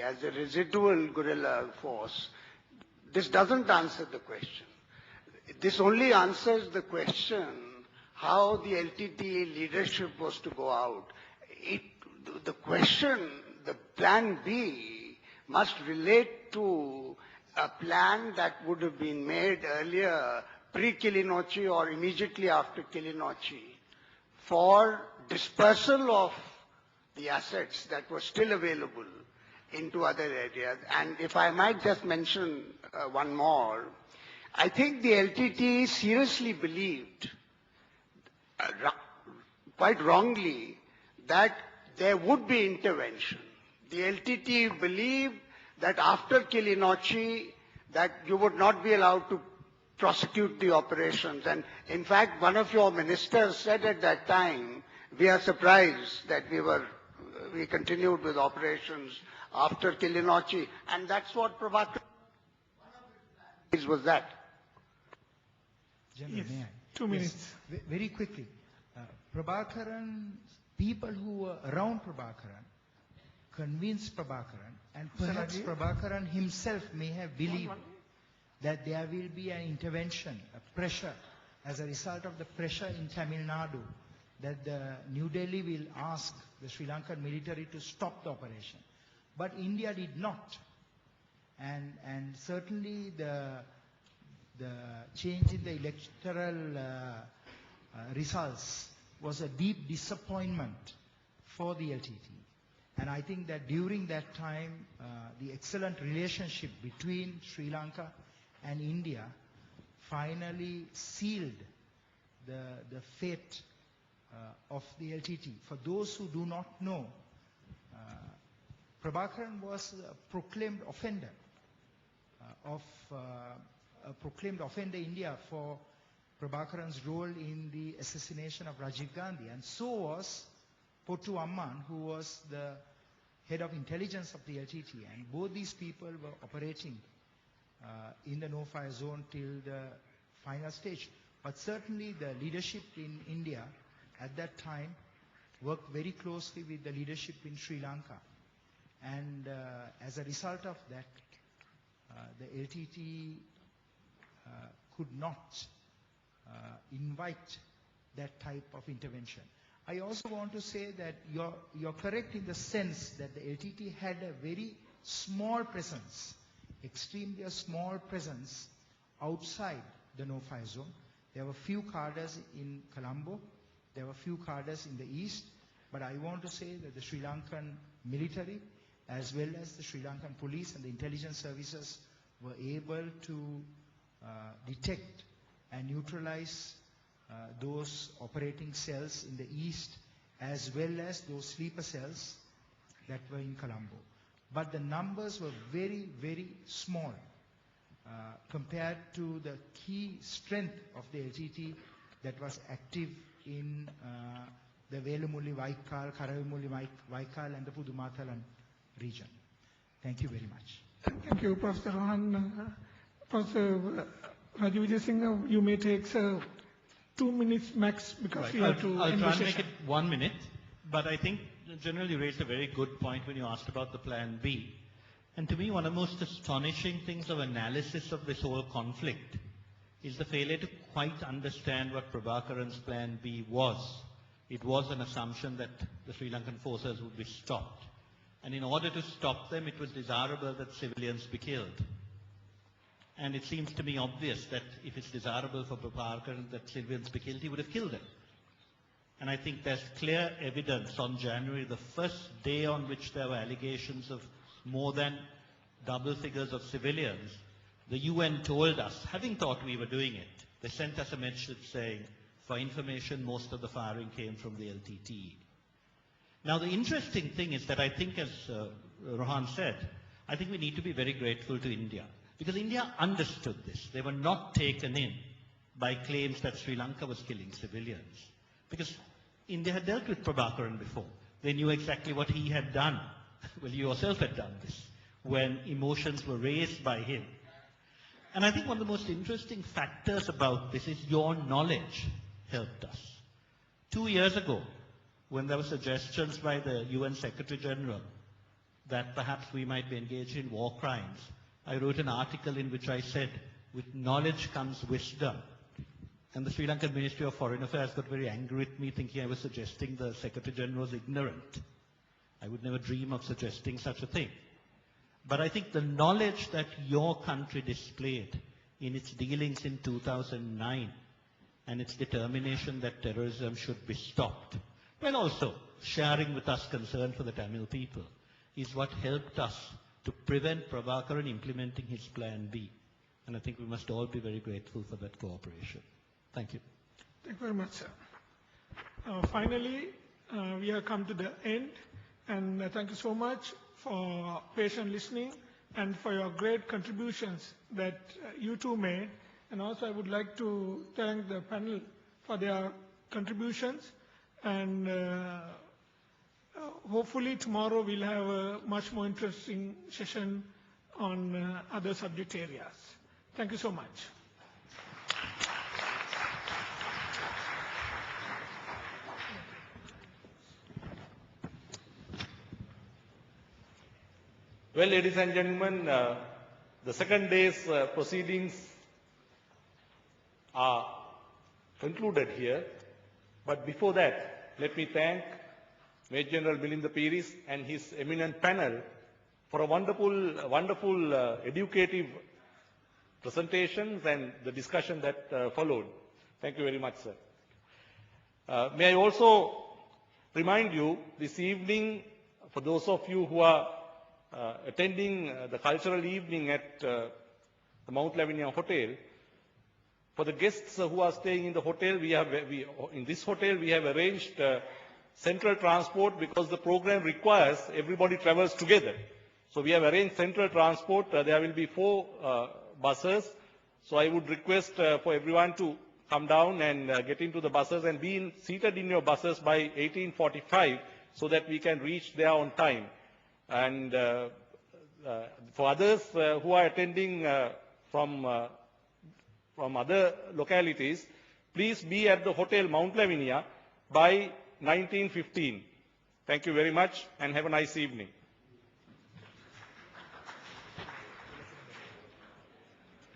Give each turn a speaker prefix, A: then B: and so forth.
A: LTT as a residual guerrilla force, this doesn't answer the question. This only answers the question how the LTT leadership was to go out. The question, the plan B, must relate to a plan that would have been made earlier, pre-Kilinochchi or immediately after Kilinochchi, for dispersal of the assets that were still available into other areas. And if I might just mention one more, I think the LTT seriously believed, quite wrongly, that there would be intervention. The LTT believed that after Kilinochchi, that you would not be allowed to prosecute the operations. And in fact, one of your ministers said at that time, we are surprised that we continued with operations after Kilinochchi. And that's what Prabhakar, one of his plans was that.
B: General,
C: yes,
B: may I?
C: 2 minutes.
B: Yes, very quickly. Prabhakaran, people who were around Prabhakaran convinced Prabhakaran, and perhaps Prabhakaran himself may have believed that there will be an intervention, a pressure, as a result of the pressure in Tamil Nadu, that the New Delhi will ask the Sri Lankan military to stop the operation. But India did not. And certainly the change in the electoral results was a deep disappointment for the LTT. And I think that during that time, the excellent relationship between Sri Lanka and India finally sealed the fate of the LTT. For those who do not know, Prabhakaran was a proclaimed offender India for Prabhakaran's role in the assassination of Rajiv Gandhi, and so was Pottu Amman, who was the head of intelligence of the LTT, and both these people were operating in the no-fire zone till the final stage. But certainly the leadership in India at that time worked very closely with the leadership in Sri Lanka. And as a result of that, the LTT could not invite that type of intervention. I also want to say that you're correct in the sense that the LTT had a very small presence, extremely a small presence outside the no-fire zone. There were few cadres in Colombo, there were few cadres in the east, but I want to say that the Sri Lankan military as well as the Sri Lankan police and the intelligence services were able to detect and neutralize those operating cells in the east as well as those sleeper cells that were in Colombo. But the numbers were very, very small compared to the key strength of the LTT that was active in the Velumulli Vaikal, Karavimulli Vaikal and the Pudumathalan region. Thank you very much.
C: Thank you, Professor Rohan. Professor Rajiv Vijay Singh, you may take 2 minutes max because
D: right.
C: you have to
D: I'll
C: end
D: try
C: the
D: and make
C: session.
D: it 1 minute, but I think generally you raised a very good point when you asked about the plan B. And to me, one of the most astonishing things of analysis of this whole conflict is the failure to quite understand what Prabhakaran's plan B was. It was an assumption that the Sri Lankan forces would be stopped. And in order to stop them, it was desirable that civilians be killed. And it seems to me obvious that if it's desirable for Prabhakaran that civilians be killed, he would have killed them. And I think there's clear evidence on January, the first day on which there were allegations of more than double figures of civilians, the UN told us, having thought we were doing it, they sent us a message saying, for information, most of the firing came from the LTT. Now the interesting thing is that I think, as Rohan said, I think we need to be very grateful to India. Because India understood this. They were not taken in by claims that Sri Lanka was killing civilians. Because India had dealt with Prabhakaran before. They knew exactly what he had done. Well, you yourself had done this when emotions were raised by him. And I think one of the most interesting factors about this is your knowledge helped us. 2 years ago, when there were suggestions by the UN Secretary General that perhaps we might be engaged in war crimes, I wrote an article in which I said, with knowledge comes wisdom. And the Sri Lankan Ministry of Foreign Affairs got very angry with me, thinking I was suggesting the Secretary General was ignorant. I would never dream of suggesting such a thing. But I think the knowledge that your country displayed in its dealings in 2009 and its determination that terrorism should be stopped, while also sharing with us concern for the Tamil people, is what helped us to prevent Prabhakaran implementing his Plan B. And I think we must all be very grateful for that cooperation. Thank you.
C: Thank you very much, sir. Finally, we have come to the end, and thank you so much for patient listening and for your great contributions that you two made. And also I would like to thank the panel for their contributions, and hopefully tomorrow we'll have a much more interesting session on other subject areas. Thank you so much.
E: Well, ladies and gentlemen, the second day's proceedings are concluded here. But before that, let me thank Major General Milinda Piris and his eminent panel for a wonderful educative presentations and the discussion that followed. Thank you very much, sir. May I also remind you this evening, for those of you who are attending the cultural evening at the Mount Lavinia Hotel, for the guests who are staying in the hotel, in this hotel we have arranged central transport because the program requires everybody travels together. So we have arranged central transport. There will be 4 buses. So I would request for everyone to come down and get into the buses and be seated in your buses by 18:45 so that we can reach there on time. And for others who are attending from other localities, please be at the Hotel Mount Lavinia by 19:15. Thank you very much and have a nice evening.